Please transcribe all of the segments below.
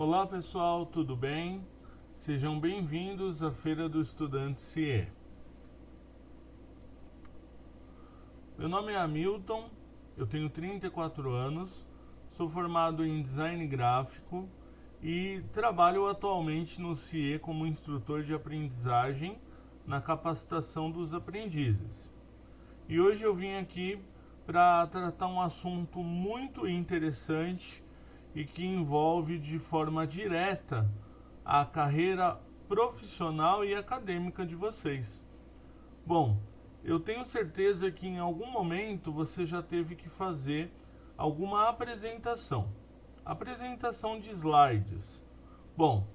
Olá pessoal, tudo bem? Sejam bem-vindos à Feira do Estudante CIE. Meu nome é Hamilton, eu tenho 34 anos, sou formado em Design Gráfico e trabalho atualmente no CIE como instrutor de aprendizagem na capacitação dos aprendizes. E hoje eu vim aqui para tratar um assunto muito interessante e que envolve de forma direta a carreira profissional e acadêmica de vocês. Bom, eu tenho certeza que em algum momento você já teve que fazer alguma apresentação de slides. Bom,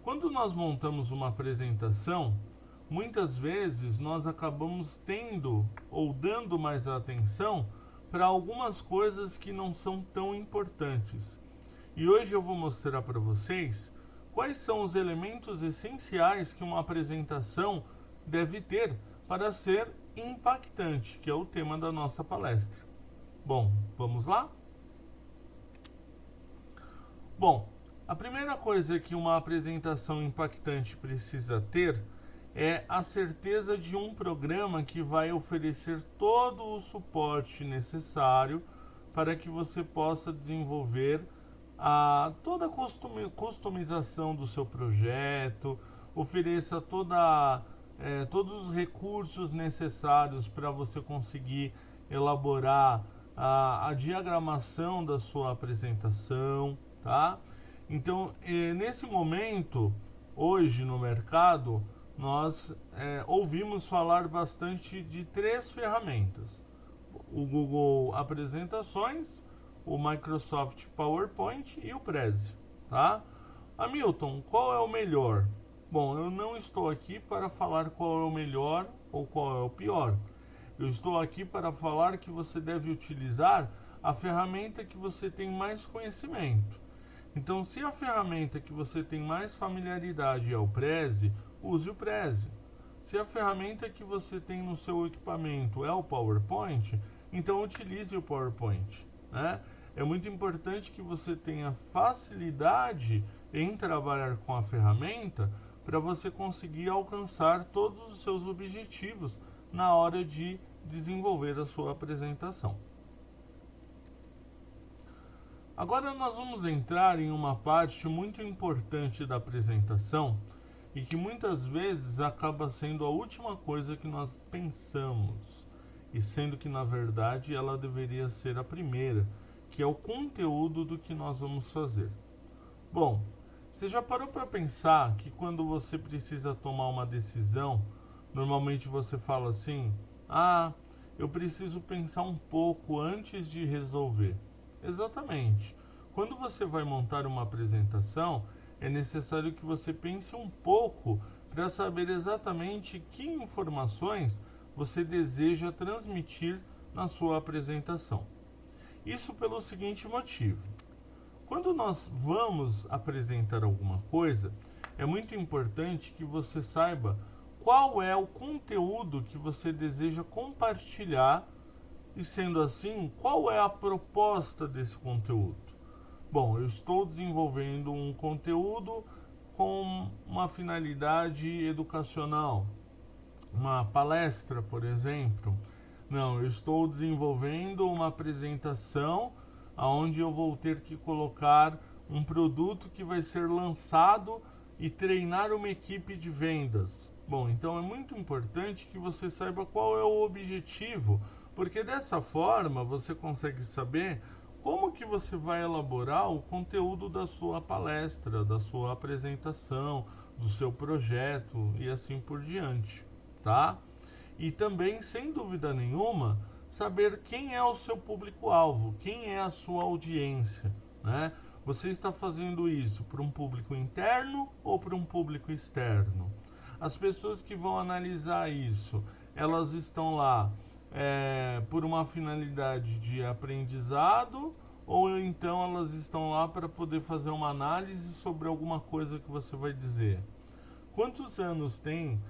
quando nós montamos uma apresentação, muitas vezes nós acabamos tendo ou dando mais atenção para algumas coisas que não são tão importantes. E hoje eu vou mostrar para vocês quais são os elementos essenciais que uma apresentação deve ter para ser impactante, que é o tema da nossa palestra. Bom, vamos lá? Bom, a primeira coisa que uma apresentação impactante precisa ter é a certeza de um programa que vai oferecer todo o suporte necessário para que você possa desenvolver toda a customização do seu projeto, ofereça todos os recursos necessários para você conseguir elaborar a diagramação da sua apresentação, tá? Então, nesse momento, hoje no mercado, nós ouvimos falar bastante de 3 ferramentas: o Google Apresentações, o Microsoft PowerPoint e o Prezi, tá? Hamilton, qual é o melhor? Bom, eu não estou aqui para falar qual é o melhor ou qual é o pior. Eu estou aqui para falar que você deve utilizar a ferramenta que você tem mais conhecimento. Então, se a ferramenta que você tem mais familiaridade é o Prezi, use o Prezi. Se a ferramenta que você tem no seu equipamento é o PowerPoint, então utilize o PowerPoint, né? É muito importante que você tenha facilidade em trabalhar com a ferramenta para você conseguir alcançar todos os seus objetivos na hora de desenvolver a sua apresentação. Agora nós vamos entrar em uma parte muito importante da apresentação e que muitas vezes acaba sendo a última coisa que nós pensamos, e sendo que na verdade ela deveria ser a primeira, que é o conteúdo do que nós vamos fazer. Bom, você já parou para pensar que quando você precisa tomar uma decisão, normalmente você fala assim: eu preciso pensar um pouco antes de resolver. Exatamente. Quando você vai montar uma apresentação, é necessário que você pense um pouco para saber exatamente que informações você deseja transmitir na sua apresentação. Isso pelo seguinte motivo: quando nós vamos apresentar alguma coisa, é muito importante que você saiba qual é o conteúdo que você deseja compartilhar e, sendo assim, qual é a proposta desse conteúdo. Bom, eu estou desenvolvendo um conteúdo com uma finalidade educacional, uma palestra, por exemplo. Não, eu estou desenvolvendo uma apresentação onde eu vou ter que colocar um produto que vai ser lançado e treinar uma equipe de vendas. Bom, então é muito importante que você saiba qual é o objetivo, porque dessa forma você consegue saber como que você vai elaborar o conteúdo da sua palestra, da sua apresentação, do seu projeto e assim por diante, tá? E também, sem dúvida nenhuma, saber quem é o seu público-alvo, quem é a sua audiência, né? Você está fazendo isso para um público interno ou para um público externo? As pessoas que vão analisar isso, elas estão lá por uma finalidade de aprendizado, ou então elas estão lá para poder fazer uma análise sobre alguma coisa que você vai dizer? Quantos anos tem,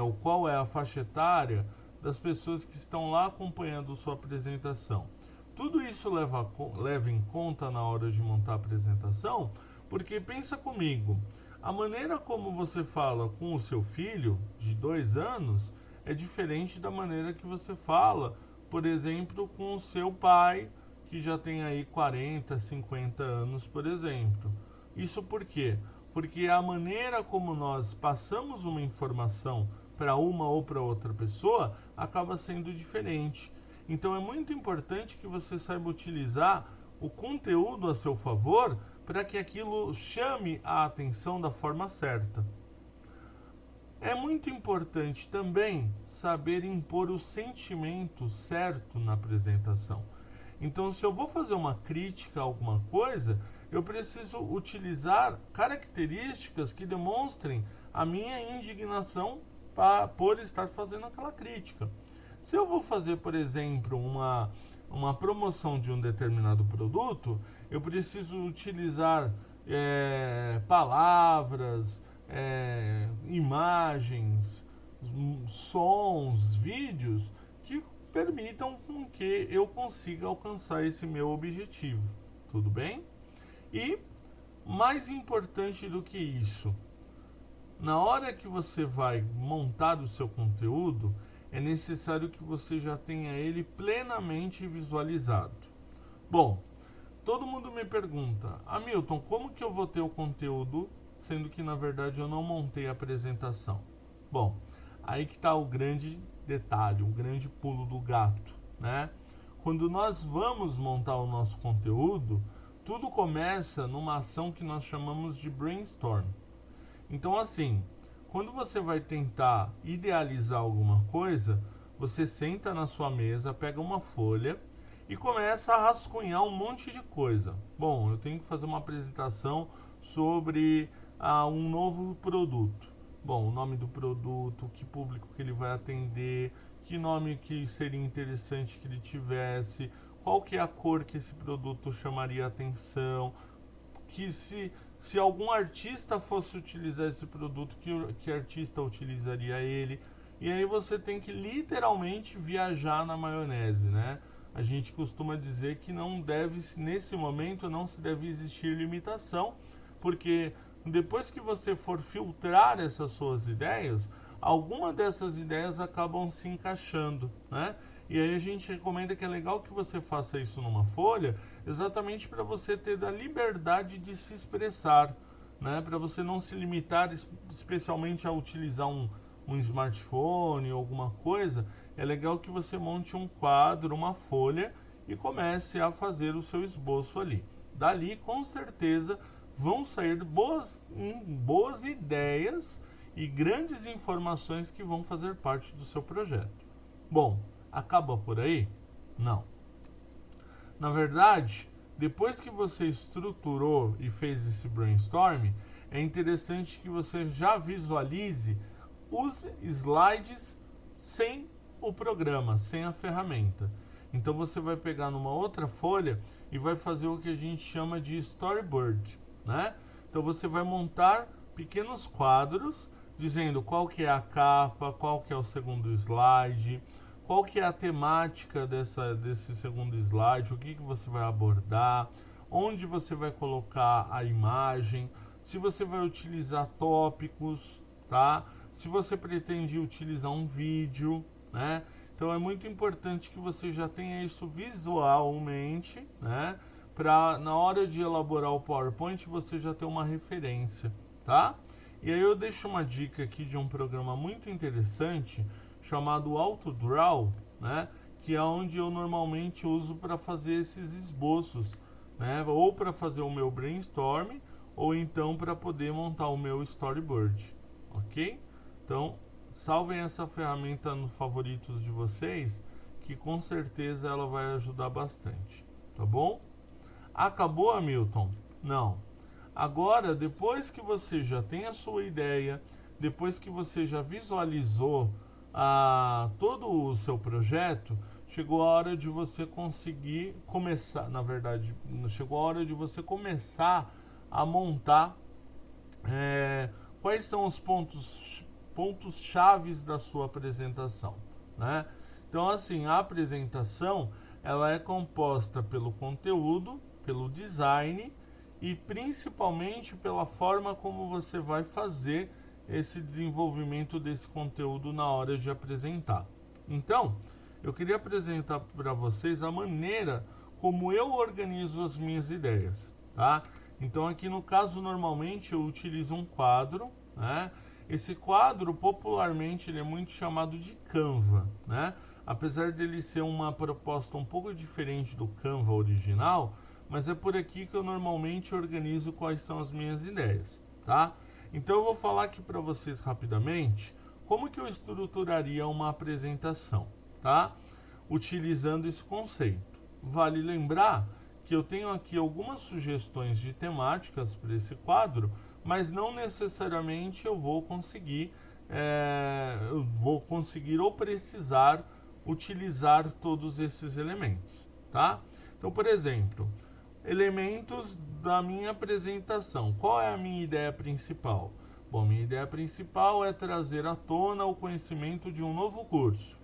ou qual é a faixa etária das pessoas que estão lá acompanhando sua apresentação? Tudo isso leva em conta na hora de montar a apresentação, Porque pensa comigo, a maneira como você fala com o seu filho de 2 anos é diferente da maneira que você fala, por exemplo, com o seu pai, que já tem aí 40, 50 anos, por exemplo. Isso por quê? Porque a maneira como nós passamos uma informação para uma ou para outra pessoa acaba sendo diferente. Então é muito importante que você saiba utilizar o conteúdo a seu favor para que aquilo chame a atenção da forma certa. É muito importante também saber impor o sentimento certo na apresentação. Então, se eu vou fazer uma crítica a alguma coisa, eu preciso utilizar características que demonstrem a minha indignação por estar fazendo aquela crítica. Se eu vou fazer, por exemplo, uma promoção de um determinado produto, eu preciso utilizar palavras, imagens, sons, vídeos que permitam com que eu consiga alcançar esse meu objetivo. Tudo bem? E mais importante do que isso, na hora que você vai montar o seu conteúdo, é necessário que você já tenha ele plenamente visualizado. Bom, todo mundo me pergunta, Hamilton, como que eu vou ter o conteúdo, sendo que na verdade eu não montei a apresentação? Bom, aí que está o grande detalhe, o grande pulo do gato, né? Quando nós vamos montar o nosso conteúdo, tudo começa numa ação que nós chamamos de brainstorm. Então, assim, quando você vai tentar idealizar alguma coisa, você senta na sua mesa, pega uma folha e começa a rascunhar um monte de coisa. Bom, eu tenho que fazer uma apresentação sobre um novo produto. Bom, o nome do produto, que público que ele vai atender, que nome que seria interessante que ele tivesse, qual que é a cor que esse produto chamaria atenção, que se algum artista fosse utilizar esse produto, que artista utilizaria ele. E aí você tem que literalmente viajar na maionese, né? A gente costuma dizer que não deve, nesse momento, não se deve existir limitação, porque depois que você for filtrar essas suas ideias, alguma dessas ideias acabam se encaixando, né? E aí a gente recomenda que é legal que você faça isso numa folha, exatamente para você ter a liberdade de se expressar, né? Para você não se limitar especialmente a utilizar um smartphone ou alguma coisa. É legal que você monte um quadro, uma folha e comece a fazer o seu esboço ali. Dali, com certeza, vão sair boas ideias e grandes informações que vão fazer parte do seu projeto. Bom, acaba por aí? Não. Na verdade, depois que você estruturou e fez esse brainstorm, é interessante que você já visualize os slides sem o programa, sem a ferramenta. Então você vai pegar numa outra folha e vai fazer o que a gente chama de storyboard, né? Então você vai montar pequenos quadros dizendo qual que é a capa, qual que é o segundo slide, qual que é a temática desse segundo slide, o que você vai abordar, onde você vai colocar a imagem, se você vai utilizar tópicos, tá? Se você pretende utilizar um vídeo, né? Então é muito importante que você já tenha isso visualmente, né? Para na hora de elaborar o PowerPoint você já ter uma referência, tá? E aí eu deixo uma dica aqui de um programa muito interessante chamado AutoDraw, né? Que é onde eu normalmente uso para fazer esses esboços, né? Ou para fazer o meu brainstorm, ou então para poder montar o meu storyboard, ok? Então, salvem essa ferramenta nos favoritos de vocês, que com certeza ela vai ajudar bastante, tá bom? Acabou, Hamilton? Não. Agora, depois que você já tem a sua ideia, depois que você já visualizou todo o seu projeto, chegou a hora de você conseguir começar, na verdade, chegou a hora de você começar a montar quais são os pontos chaves da sua apresentação, né? Então, assim, a apresentação ela é composta pelo conteúdo, pelo design e principalmente pela forma como você vai fazer esse desenvolvimento desse conteúdo na hora de apresentar. Então, eu queria apresentar para vocês a maneira como eu organizo as minhas ideias, tá? Então aqui no caso normalmente eu utilizo um quadro, né? Esse quadro popularmente ele é muito chamado de Canva, né? Apesar dele ser uma proposta um pouco diferente do Canva original, mas é por aqui que eu normalmente organizo quais são as minhas ideias, tá? Então eu vou falar aqui para vocês rapidamente como que eu estruturaria uma apresentação, tá? Utilizando esse conceito. Vale lembrar que eu tenho aqui algumas sugestões de temáticas para esse quadro, mas não necessariamente eu vou conseguir ou precisar utilizar todos esses elementos, tá? Então, por exemplo, elementos da minha apresentação. Qual é a minha ideia principal? Bom, minha ideia principal é trazer à tona o conhecimento de um novo curso.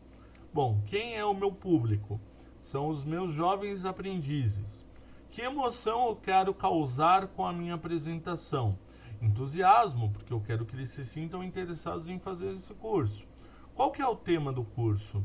Bom, quem é o meu público? São os meus jovens aprendizes. Que emoção eu quero causar com a minha apresentação? Entusiasmo, porque eu quero que eles se sintam interessados em fazer esse curso. Qual que é o tema do curso?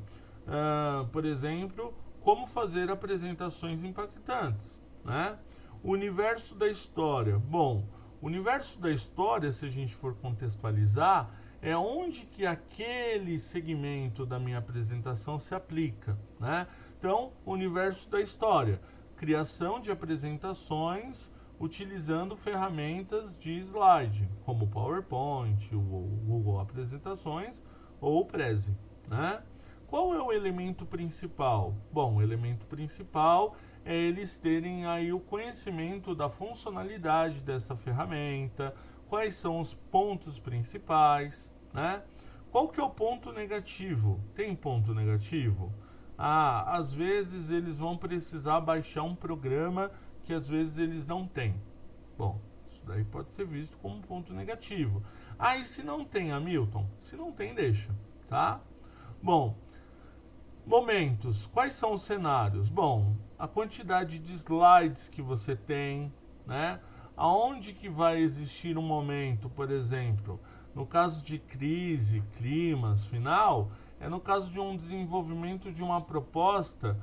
Por exemplo, como fazer apresentações impactantes, né? O universo da história. Bom, o universo da história, se a gente for contextualizar, é onde que aquele segmento da minha apresentação se aplica, né? Então, o universo da história, criação de apresentações utilizando ferramentas de slide, como o PowerPoint, o Google Apresentações ou o Prezi, né? Qual é o elemento principal? Bom, o elemento principal é eles terem aí o conhecimento da funcionalidade dessa ferramenta, quais são os pontos principais, né? Qual que é o ponto negativo? Tem ponto negativo? Às vezes eles vão precisar baixar um programa que às vezes eles não têm. Bom, isso daí pode ser visto como um ponto negativo. E se não tem, Hamilton? Se não tem, deixa, tá? Bom, momentos. Quais são os cenários? Bom, a quantidade de slides que você tem, né? Aonde que vai existir um momento, por exemplo, no caso de crise, climas, final, é no caso de um desenvolvimento de uma proposta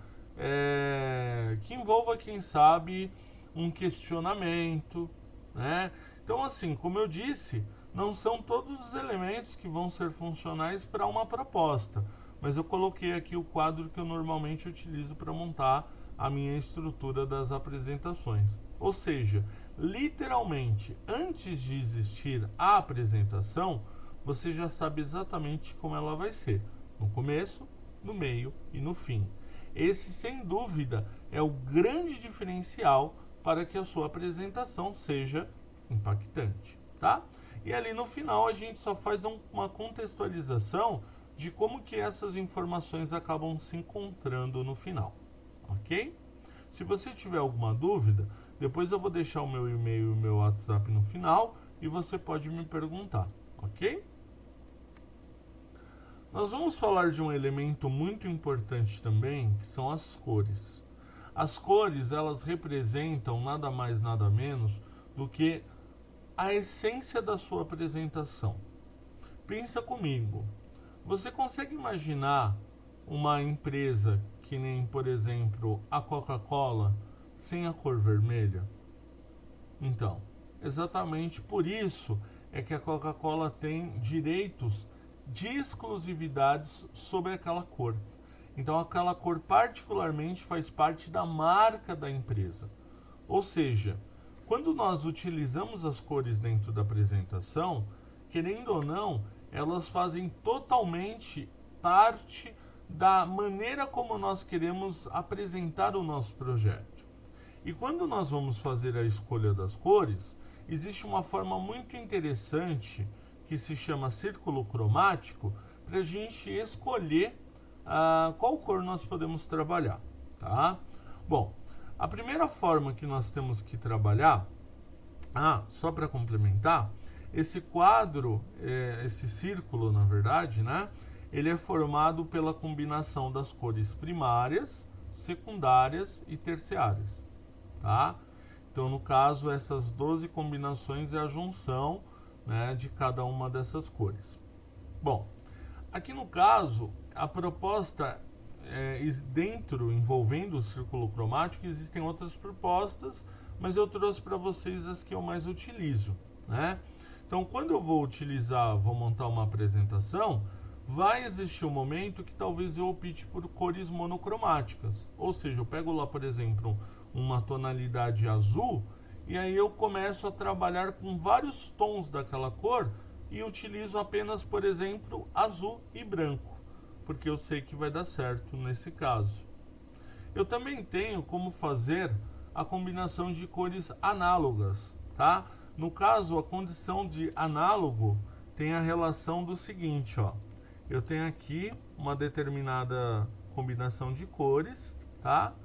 que envolva, quem sabe, um questionamento, né? Então, assim, como eu disse, não são todos os elementos que vão ser funcionais para uma proposta, mas eu coloquei aqui o quadro que eu normalmente utilizo para montar a minha estrutura das apresentações. Ou seja, literalmente, antes de existir a apresentação, você já sabe exatamente como ela vai ser, no começo, no meio e no fim. Esse, sem dúvida, é o grande diferencial para que a sua apresentação seja impactante, tá? E ali no final a gente só faz uma contextualização de como que essas informações acabam se encontrando no final, ok? Se você tiver alguma dúvida, depois eu vou deixar o meu e-mail e o meu WhatsApp no final e você pode me perguntar, ok? Nós vamos falar de um elemento muito importante também, que são as cores. As cores, elas representam nada mais, nada menos do que a essência da sua apresentação. Pensa comigo. Você consegue imaginar uma empresa que nem, por exemplo, a Coca-Cola sem a cor vermelha? Então, exatamente por isso é que a Coca-Cola tem direitos de exclusividades sobre aquela cor. Então, aquela cor particularmente faz parte da marca da empresa. Ou seja, quando nós utilizamos as cores dentro da apresentação, querendo ou não, elas fazem totalmente parte da maneira como nós queremos apresentar o nosso projeto. E quando nós vamos fazer a escolha das cores, existe uma forma muito interessante que se chama círculo cromático para a gente escolher qual cor nós podemos trabalhar, tá? Bom, a primeira forma que nós temos que trabalhar, só para complementar, esse quadro, esse círculo, na verdade, né? Ele é formado pela combinação das cores primárias, secundárias e terciárias, tá? Então, no caso, essas 12 combinações é a junção, né, de cada uma dessas cores. Bom, aqui no caso, a proposta dentro, envolvendo o círculo cromático, existem outras propostas, mas eu trouxe para vocês as que eu mais utilizo, né? Então, quando eu vou montar uma apresentação, vai existir um momento que talvez eu opte por cores monocromáticas. Ou seja, eu pego lá, por exemplo, uma tonalidade azul e aí eu começo a trabalhar com vários tons daquela cor e utilizo apenas, por exemplo, azul e branco, porque eu sei que vai dar certo nesse caso. Eu também tenho como fazer a combinação de cores análogas, tá? No caso, a condição de análogo tem a relação do seguinte, ó. Eu tenho aqui uma determinada combinação de cores, tá?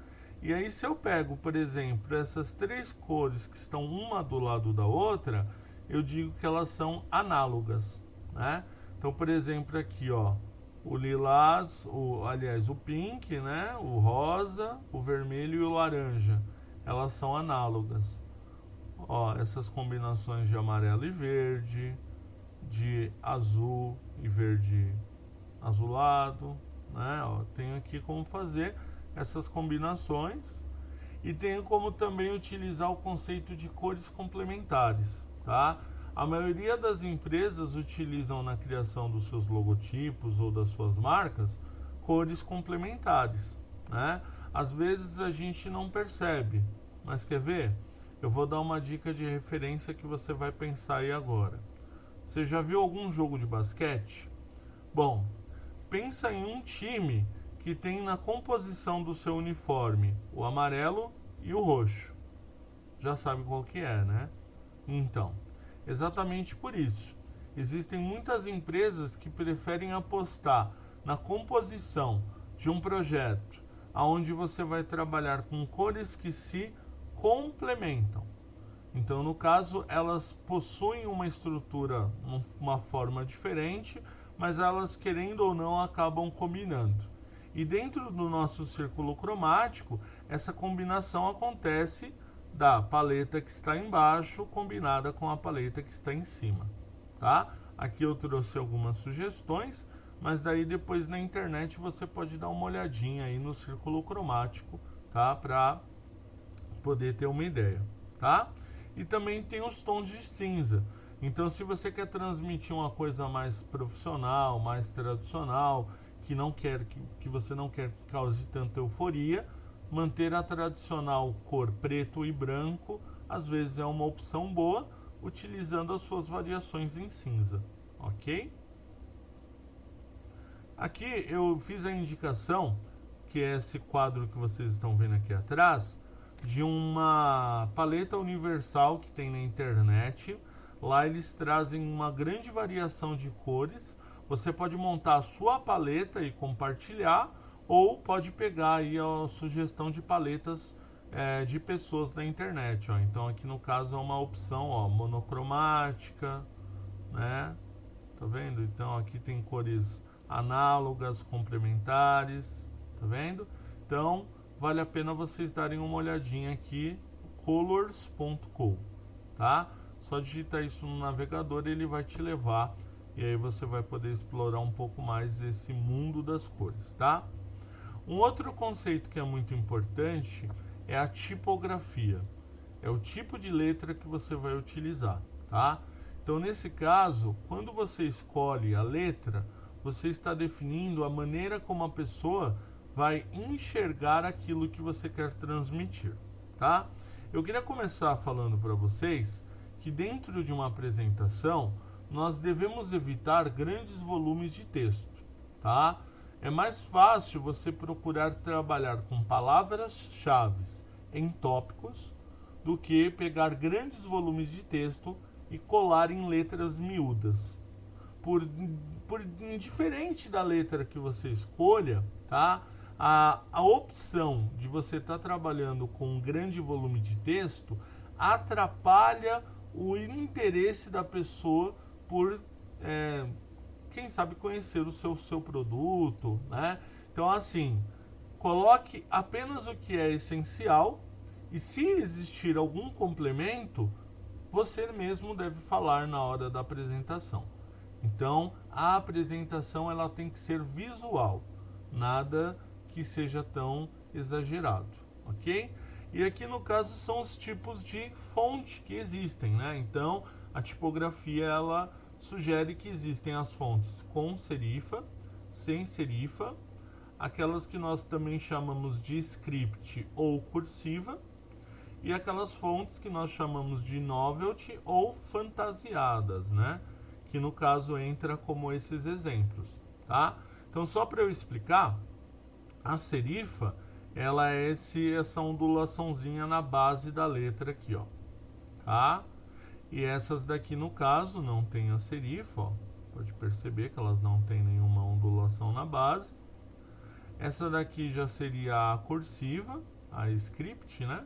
E aí se eu pego, por exemplo, essas 3 cores que estão uma do lado da outra, eu digo que elas são análogas, né? Então, por exemplo, aqui, ó, o lilás, o pink, né? O rosa, o vermelho e o laranja, elas são análogas. Ó, essas combinações de amarelo e verde, de azul e verde azulado, né? Ó, tenho aqui como fazer essas combinações e tenho como também utilizar o conceito de cores complementares, tá? A maioria das empresas utilizam na criação dos seus logotipos ou das suas marcas cores complementares, né? Às vezes a gente não percebe, mas quer ver? Eu vou dar uma dica de referência que você vai pensar aí agora. Você já viu algum jogo de basquete? Bom, pensa em um time que tem na composição do seu uniforme o amarelo e o roxo. Já sabe qual que é, né? Então, exatamente por isso. Existem muitas empresas que preferem apostar na composição de um projeto onde você vai trabalhar com cores que se complementam. Então, no caso, elas possuem uma estrutura, uma forma diferente, mas elas, querendo ou não, acabam combinando. E dentro do nosso círculo cromático, essa combinação acontece da paleta que está embaixo combinada com a paleta que está em cima, tá? Aqui eu trouxe algumas sugestões, mas daí depois na internet você pode dar uma olhadinha aí no círculo cromático, tá? Para poder ter uma ideia, tá? E também tem os tons de cinza. Então, se você quer transmitir uma coisa mais profissional, mais tradicional, que você não quer que cause tanta euforia, manter a tradicional cor preto e branco às vezes é uma opção boa, utilizando as suas variações em cinza, ok? Aqui eu fiz a indicação, que é esse quadro que vocês estão vendo aqui atrás, de uma paleta universal que tem na internet. Lá eles trazem uma grande variação de cores. Você pode montar a sua paleta e compartilhar, ou pode pegar aí a sugestão de paletas de pessoas da internet, ó. Então aqui no caso é uma opção, ó, monocromática, né? Tá vendo? Então aqui tem cores análogas, complementares, tá vendo? Então vale a pena vocês darem uma olhadinha aqui, colors.co, tá? Só digitar isso no navegador e ele vai te levar, e aí você vai poder explorar um pouco mais esse mundo das cores, tá? Um outro conceito que é muito importante é a tipografia. É o tipo de letra que você vai utilizar, tá? Então, nesse caso, quando você escolhe a letra, você está definindo a maneira como a pessoa vai enxergar aquilo que você quer transmitir, tá? Eu queria começar falando para vocês que dentro de uma apresentação, nós devemos evitar grandes volumes de texto, tá? É mais fácil você procurar trabalhar com palavras-chave em tópicos do que pegar grandes volumes de texto e colar em letras miúdas. Por indiferente da letra que você escolha, tá? A opção de você estar trabalhando com um grande volume de texto atrapalha o interesse da pessoa por, quem sabe, conhecer o seu produto, né? Então, assim, coloque apenas o que é essencial E se existir algum complemento, você mesmo deve falar na hora da apresentação. Então, a apresentação ela tem que ser visual, nada que seja tão exagerado, ok? E aqui no caso são os tipos de fonte que existem, né? Então, a tipografia ela sugere que existem as fontes com serifa, sem serifa, aquelas que nós também chamamos de script ou cursiva, e aquelas fontes que nós chamamos de novelty ou fantasiadas, né? Que no caso entra como esses exemplos, tá? Então só para eu explicar, a serifa, ela é essa ondulaçãozinha na base da letra aqui, ó, tá? E essas daqui no caso não tem a serifa, ó. Pode perceber que elas não tem nenhuma ondulação na base. Essa daqui já seria a cursiva, a script, né?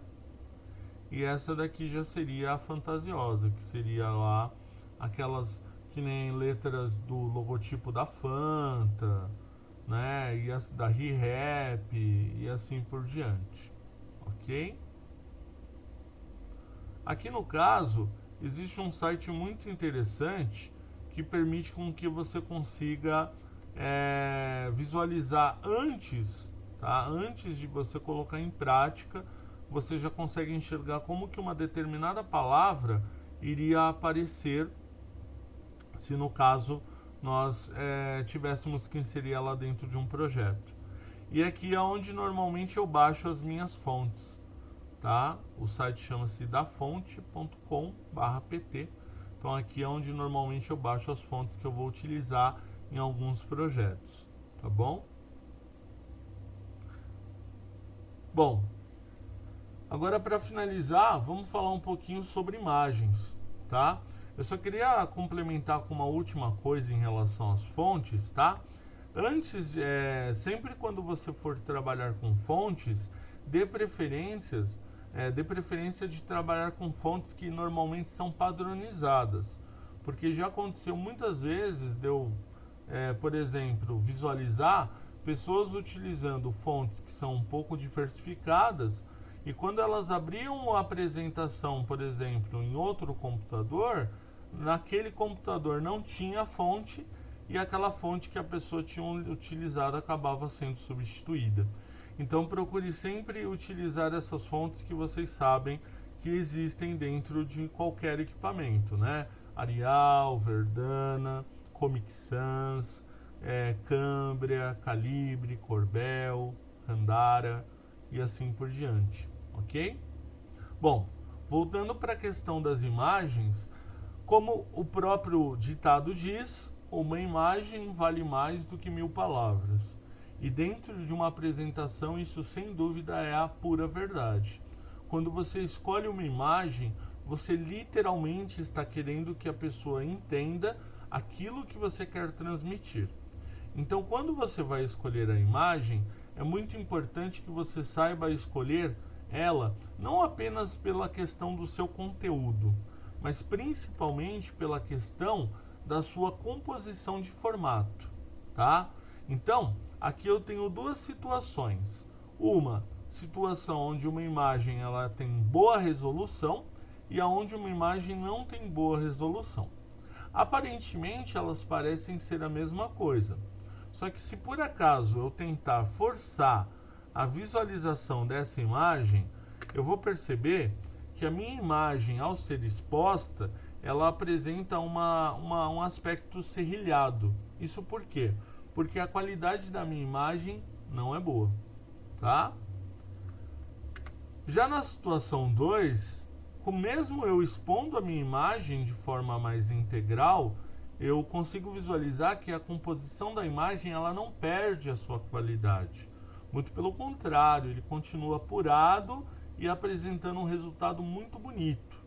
E essa daqui já seria a fantasiosa, que seria lá aquelas que nem letras do logotipo da Fanta, né? E as da ReHap e assim por diante, ok? Aqui no caso, existe um site muito interessante que permite com que você consiga visualizar antes, tá? Antes de você colocar em prática, você já consegue enxergar como que uma determinada palavra iria aparecer se no caso nós tivéssemos que inserir ela dentro de um projeto. E aqui é onde normalmente eu baixo as minhas fontes, tá? O site chama-se dafonte.com/pt. Então aqui é onde normalmente eu baixo as fontes que eu vou utilizar em alguns projetos, tá bom? Bom, agora para finalizar, vamos falar um pouquinho sobre imagens, tá? Eu só queria complementar com uma última coisa em relação às fontes, tá? Antes, sempre quando você for trabalhar com fontes, dê preferência de trabalhar com fontes que normalmente são padronizadas, porque já aconteceu muitas vezes de eu, por exemplo, visualizar pessoas utilizando fontes que são um pouco diversificadas e quando elas abriam a apresentação, por exemplo, em outro computador, naquele computador não tinha fonte e aquela fonte que a pessoa tinha utilizado acabava sendo substituída. Então procure sempre utilizar essas fontes que vocês sabem que existem dentro de qualquer equipamento, né? Arial, Verdana, Comic Sans, Cambria, Calibre, Corbel, Candara e assim por diante, ok? Bom, voltando para a questão das imagens, como o próprio ditado diz, uma imagem vale mais do que 1000 palavras. E dentro de uma apresentação, isso sem dúvida é a pura verdade. Quando você escolhe uma imagem, você literalmente está querendo que a pessoa entenda aquilo que você quer transmitir. Então, quando você vai escolher a imagem, é muito importante que você saiba escolher ela não apenas pela questão do seu conteúdo, mas principalmente pela questão da sua composição de formato, tá? Então, aqui eu tenho duas situações. Uma situação onde uma imagem ela tem boa resolução e aonde uma imagem não tem boa resolução. Aparentemente, elas parecem ser a mesma coisa. Só que se por acaso eu tentar forçar a visualização dessa imagem, eu vou perceber que a minha imagem, ao ser exposta, ela apresenta um aspecto serrilhado. Isso por quê? Porque a qualidade da minha imagem não é boa, tá? Já na situação 2, mesmo eu expondo a minha imagem de forma mais integral, eu consigo visualizar que a composição da imagem ela não perde a sua qualidade. Muito pelo contrário, ele continua apurado e apresentando um resultado muito bonito.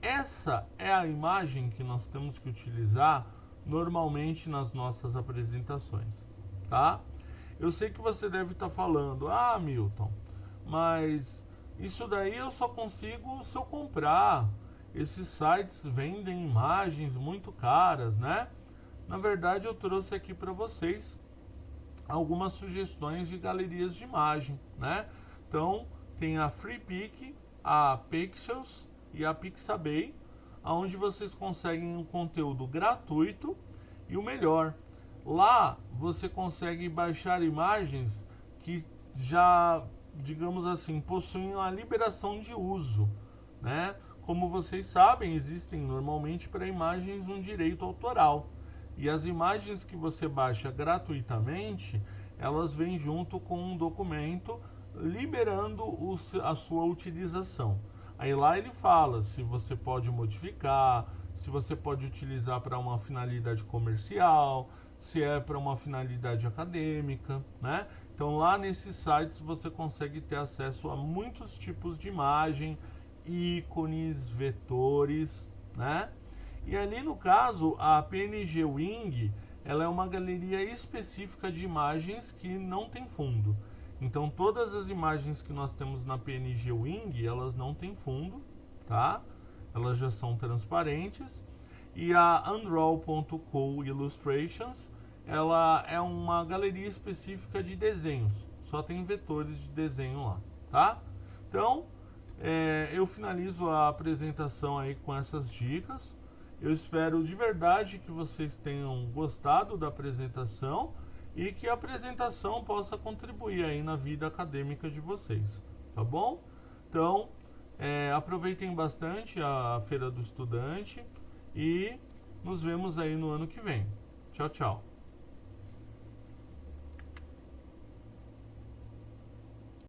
Essa é a imagem que nós temos que utilizar normalmente nas nossas apresentações, tá? Eu sei que você deve estar falando, Milton, mas isso daí eu só consigo se eu comprar. Esses sites vendem imagens muito caras, né? Na verdade, eu trouxe aqui para vocês algumas sugestões de galerias de imagem, né? Então, tem a FreePic, a Pexels e a Pixabay, onde vocês conseguem um conteúdo gratuito e o melhor, lá você consegue baixar imagens que já, digamos assim, possuem a liberação de uso, né? Como vocês sabem, existem normalmente para imagens um direito autoral. E as imagens que você baixa gratuitamente, elas vêm junto com um documento liberando a sua utilização. Aí lá ele fala se você pode modificar, se você pode utilizar para uma finalidade comercial, se é para uma finalidade acadêmica, né? Então lá nesses sites você consegue ter acesso a muitos tipos de imagem, ícones, vetores, né? E ali no caso, a PNG Wing, ela é uma galeria específica de imagens que não tem fundo. Então todas as imagens que nós temos na PNG Wing, elas não têm fundo, tá? Elas já são transparentes. E a Unraw.co Illustrations, ela é uma galeria específica de desenhos. Só tem vetores de desenho lá, tá? Então, eu finalizo a apresentação aí com essas dicas. Eu espero de verdade que vocês tenham gostado da apresentação e que a apresentação possa contribuir aí na vida acadêmica de vocês, tá bom? Então, aproveitem bastante a Feira do Estudante e nos vemos aí no ano que vem. Tchau, tchau.